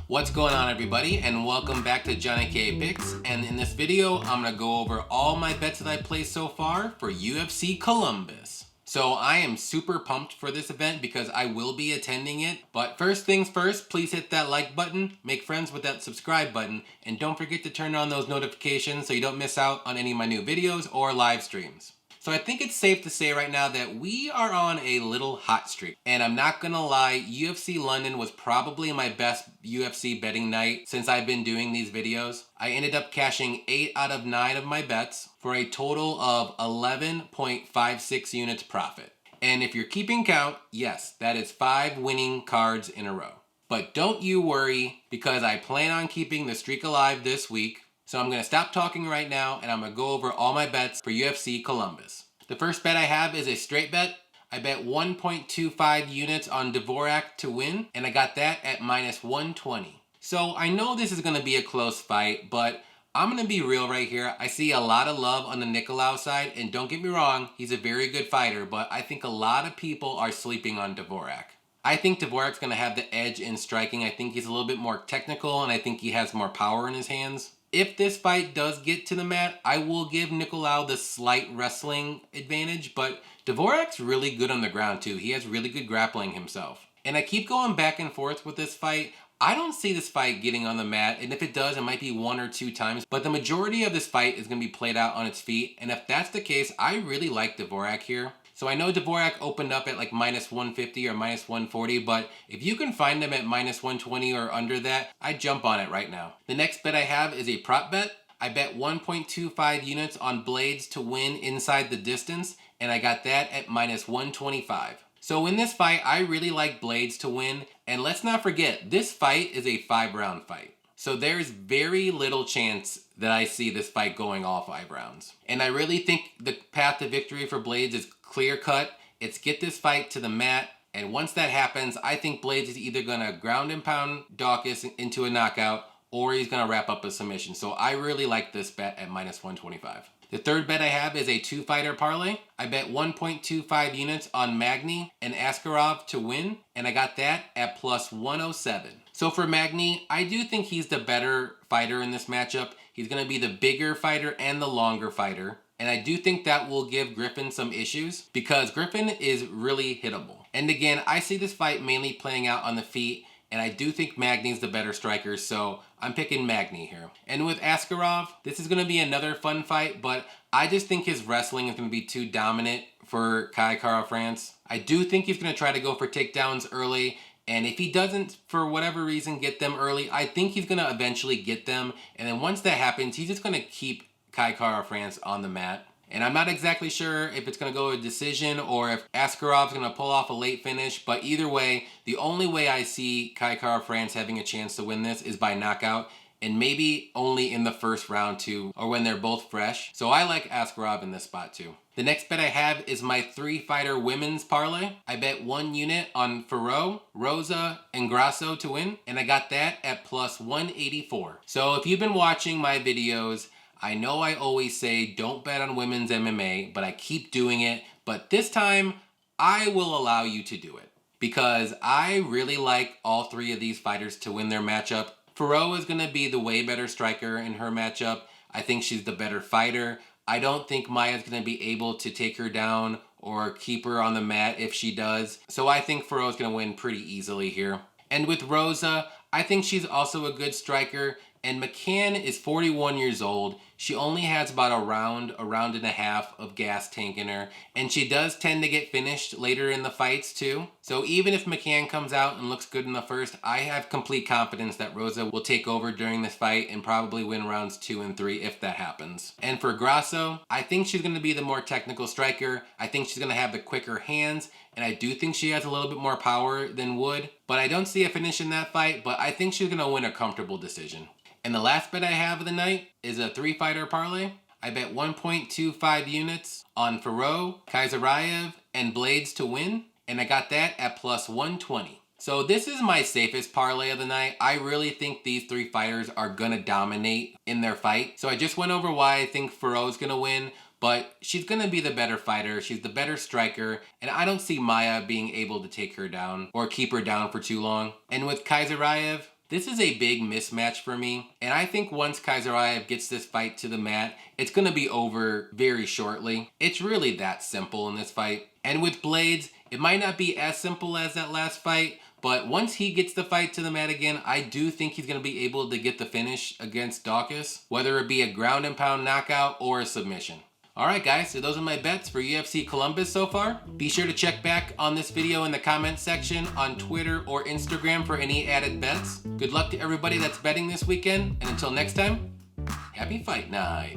What's going on, everybody, and welcome back to JohnnyKpicks. And in this video, I'm going to go over all my bets that I placed so far for UFC Columbus. So I am super pumped for this event because I will be attending it. But first things first, please hit that like button, make friends with that subscribe button, and don't forget to turn on those notifications so you don't miss out on any of my new videos or live streams. So I think it's safe to say right now that we are on a little hot streak. And I'm not gonna lie, UFC London was probably my best UFC betting night since I've been doing these videos. I ended up cashing 8 out of 9 of my bets for a total of 11.56 units profit. And if you're keeping count, yes, that is 5 winning cards in a row. But don't you worry, because I plan on keeping the streak alive this week. So I'm going to stop talking right now and I'm going to go over all my bets for UFC Columbus. The first bet I have is a straight bet. I bet 1.25 units on Dvorak to win, and I got that at minus 120. So I know this is going to be a close fight, but I'm going to be real right here. I see a lot of love on the Nicolau side, and don't get me wrong, he's a very good fighter, but I think a lot of people are sleeping on Dvorak. I think Dvorak's going to have the edge in striking. I think he's a little bit more technical, and I think he has more power in his hands. If this fight does get to the mat, I will give Nicolau the slight wrestling advantage, but Dvorak's really good on the ground too. He has really good grappling himself. And I keep going back and forth with this fight. I don't see this fight getting on the mat, and if it does, it might be 1 or 2 times, but the majority of this fight is going to be played out on its feet, and if that's the case, I really like Dvorak here. So I know Dvorak opened up at like minus 150 or minus 140, but if you can find him at minus 120 or under that, I'd jump on it right now. The next bet I have is a prop bet. I bet 1.25 units on Blaydes to win inside the distance, and I got that at minus 125. So in this fight, I really like Blaydes to win, and let's not forget, this fight is a 5-round fight. So there's very little chance that I see this fight going all 5 rounds. And I really think the path to victory for Blaydes is clear cut. It's get this fight to the mat, and once that happens, I think Blaydes is either going to ground and pound Daukaus into a knockout, or he's going to wrap up a submission. So I really like this bet at minus 125. The third bet I have is a 2-fighter parlay. I bet 1.25 units on Magny and Askarov to win, and I got that at plus 107. So for Magny, I do think he's the better fighter in this matchup. He's going to be the bigger fighter and the longer fighter. And I do think that will give Griffin some issues because Griffin is really hittable. And again, I see this fight mainly playing out on the feet, and I do think Magny's the better striker, so I'm picking Magny here. And with Askarov, this is going to be another fun fight, but I just think his wrestling is going to be too dominant for Kai Kara-France. I do think he's going to try to go for takedowns early, and if he doesn't, for whatever reason, get them early, I think he's going to eventually get them. And then once that happens, he's just going to keep Kai Kara-France on the mat. And I'm not exactly sure if it's going to go a decision or if Askarov's going to pull off a late finish. But either way, the only way I see Kai Kara-France having a chance to win this is by knockout. And maybe only in the first round too, or when they're both fresh. So I like Askarov in this spot too. The next bet I have is my 3-fighter women's parlay. I bet 1 unit on Ferro, Rosa, and Grasso to win, and I got that at plus 184. So if you've been watching my videos, I know I always say don't bet on women's MMA, but I keep doing it. But this time, I will allow you to do it because I really like all 3 of these fighters to win their matchup. Ferro is going to be the way better striker in her matchup. I think she's the better fighter. I don't think Maya's going to be able to take her down or keep her on the mat if she does. So I think Ferro is going to win pretty easily here. And with Rosa, I think she's also a good striker. And McCann is 41 years old. She only has about a round and a half of gas tank in her. And she does tend to get finished later in the fights too. So even if McCann comes out and looks good in the first, I have complete confidence that Rosa will take over during this fight and probably win rounds 2 and 3 if that happens. And for Grasso, I think she's going to be the more technical striker. I think she's going to have the quicker hands. And I do think she has a little bit more power than Wood. But I don't see a finish in that fight. But I think she's going to win a comfortable decision. And the last bet I have of the night is a 3-fighter parlay. I bet 1.25 units on Ferro, Kaiserraev, and Blaydes to win, and I got that at plus 120. So this is my safest parlay of the night. I really think these 3 fighters are gonna dominate in their fight. So I just went over why I think Ferro's gonna win, but she's gonna be the better fighter. She's the better striker, and I don't see Maya being able to take her down or keep her down for too long. And with Kaiserraev, This is a big mismatch for me, and I think once Kaiseryev gets this fight to the mat, it's going to be over very shortly. It's really that simple in this fight. And with Blaydes, it might not be as simple as that last fight, but once he gets the fight to the mat again, I do think he's going to be able to get the finish against Daukaus, whether it be a ground and pound knockout or a submission. Alright guys, so those are my bets for UFC Columbus so far. Be sure to check back on this video in the comment section on Twitter or Instagram for any added bets. Good luck to everybody that's betting this weekend, and until next time, happy fight night.